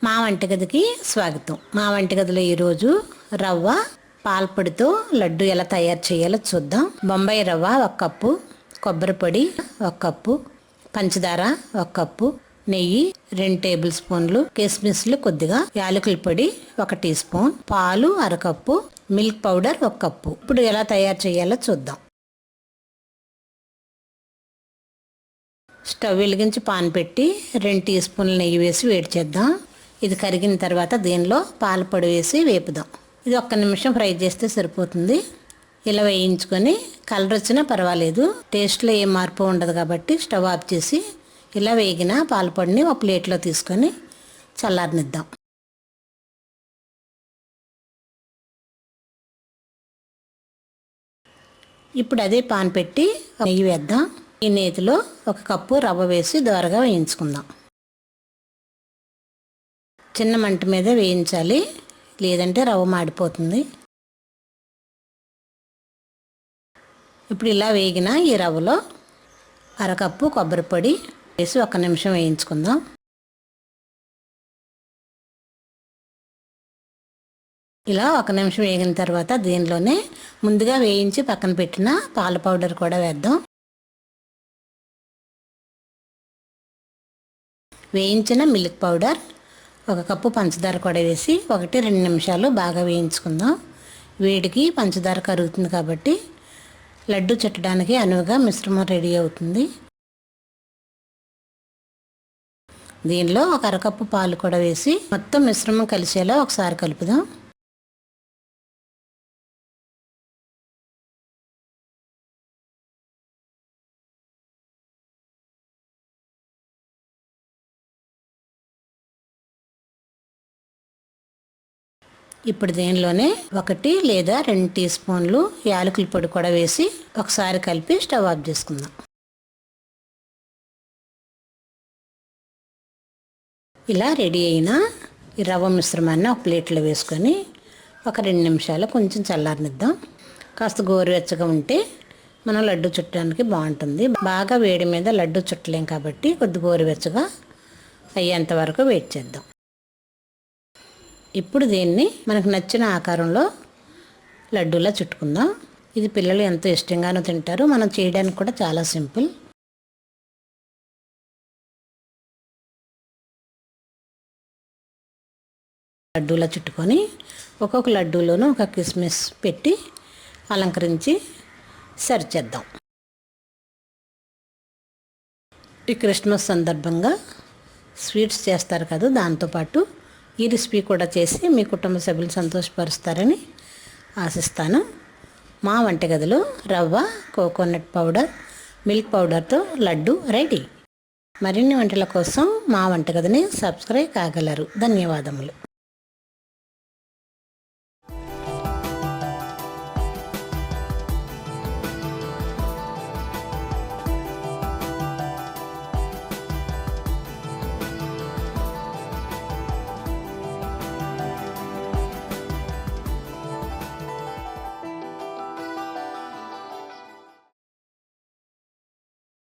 మా వంటగదికి స్వాగతం. మా వంటగదిలో ఈరోజు రవ్వ పాలపొడితో లడ్డు ఎలా తయారు చేయాలో చూద్దాం. బొంబాయి రవ్వ 1 కప్పు, కొబ్బరి పొడి 1 కప్పు, పంచదార 1 కప్పు, నెయ్యి 2 టేబుల్ స్పూన్లు, కిస్మిస్లు కొద్దిగా, యాలకుల పొడి 1 టీ స్పూన్, పాలు 1/2 కప్పు, మిల్క్ పౌడర్ 1 కప్పు. ఇప్పుడు ఎలా తయారు చేయాలో చూద్దాం. స్టవ్ వెలిగించి పాన్ పెట్టి 2 టీ స్పూన్ల నెయ్యి వేసి వేడి చేద్దాం. ఇది కరిగిన తర్వాత దీనిలో పాల పొడి వేసి వేపుదాం. ఇది 1 నిమిషం ఫ్రై చేస్తే సరిపోతుంది. ఇలా వేయించుకొని కలర్ వచ్చినా పర్వాలేదు, టేస్ట్లో ఏం మార్పు ఉండదు కాబట్టి స్టవ్ ఆఫ్ చేసి ఇలా వేగిన పాల పొడిని ఒక ప్లేట్లో తీసుకొని చల్లారనిద్దాం. ఇప్పుడు అదే పాన్ పెట్టి నెయ్యి వేద్దాం. ఈ నేతిలో 1 కప్పు రవ్వ వేసి దోరగా వేయించుకుందాం. చిన్న మంట మీద వేయించాలి, లేదంటే రవ్వ మాడిపోతుంది. ఇప్పుడు ఇలా వేగిన ఈ రవ్వలో 1/2 కప్పు కొబ్బరి పొడి వేసి 1 నిమిషం వేయించుకుందాం. ఇలా 1 నిమిషం వేగిన తర్వాత దీనిలోనే ముందుగా వేయించి పక్కన పెట్టిన పాల పౌడర్ కూడా వేద్దాం. వేయించిన మిల్క్ పౌడర్, 1 కప్పు పంచదార కూడా వేసి 1-2 నిమిషాలు బాగా వేయించుకుందాం. వేడికి పంచదార కరుగుతుంది కాబట్టి లడ్డు చుట్టడానికి అనువుగా మిశ్రమం రెడీ అవుతుంది. దీనిలో 1/2 కప్పు పాలు కూడా వేసి మొత్తం మిశ్రమం కలిసేలా ఒకసారి కలుపుదాం. ఇప్పుడు దీనిలోనే 1 లేదా 2 టీ స్పూన్లు యాలకుల పొడి కూడా వేసి ఒకసారి కలిపి స్టవ్ ఆఫ్ చేసుకుందాం. ఇలా రెడీ అయిన ఈ రవ్వ మిశ్రమాన్ని ఒక ప్లేట్లో వేసుకొని 2 నిమిషాలు కొంచెం చల్లారనిద్దాం. కాస్త గోరువెచ్చగా ఉంటే మనం లడ్డు చుట్టడానికి బాగుంటుంది. బాగా వేడి మీద లడ్డు చుట్టలేం కాబట్టి కొద్ది గోరువెచ్చగా అయ్యేంత వరకు వెయిట్ చేద్దాం. ఇప్పుడు దీన్ని మనకు నచ్చిన ఆకారంలో లడ్డూలా చుట్టుకుందాం. ఇది పిల్లలు ఎంతో ఇష్టంగానూ తింటారు. మనం చేయడానికి కూడా చాలా సింపుల్. లడ్డూలా చుట్టుకొని ఒక్కొక్క లడ్డూలోనూ 1 కిస్మిస్ పెట్టి అలంకరించి సర్వ్ చేద్దాం. ఈ క్రిస్మస్ సందర్భంగా స్వీట్స్ చేస్తారు కదా, దాంతోపాటు ఈ రెసిపీ కూడా చేసి మీ కుటుంబ సభ్యులు సంతోషపరుస్తారని ఆశిస్తాను. మా వంటగదిలో రవ్వ, కోకోనట్ పౌడర్, మిల్క్ పౌడర్తో లడ్డు రెడీ. మరిన్ని వంటల కోసం మా వంటగదిని సబ్స్క్రైబ్ కాగలరు. ధన్యవాదములు.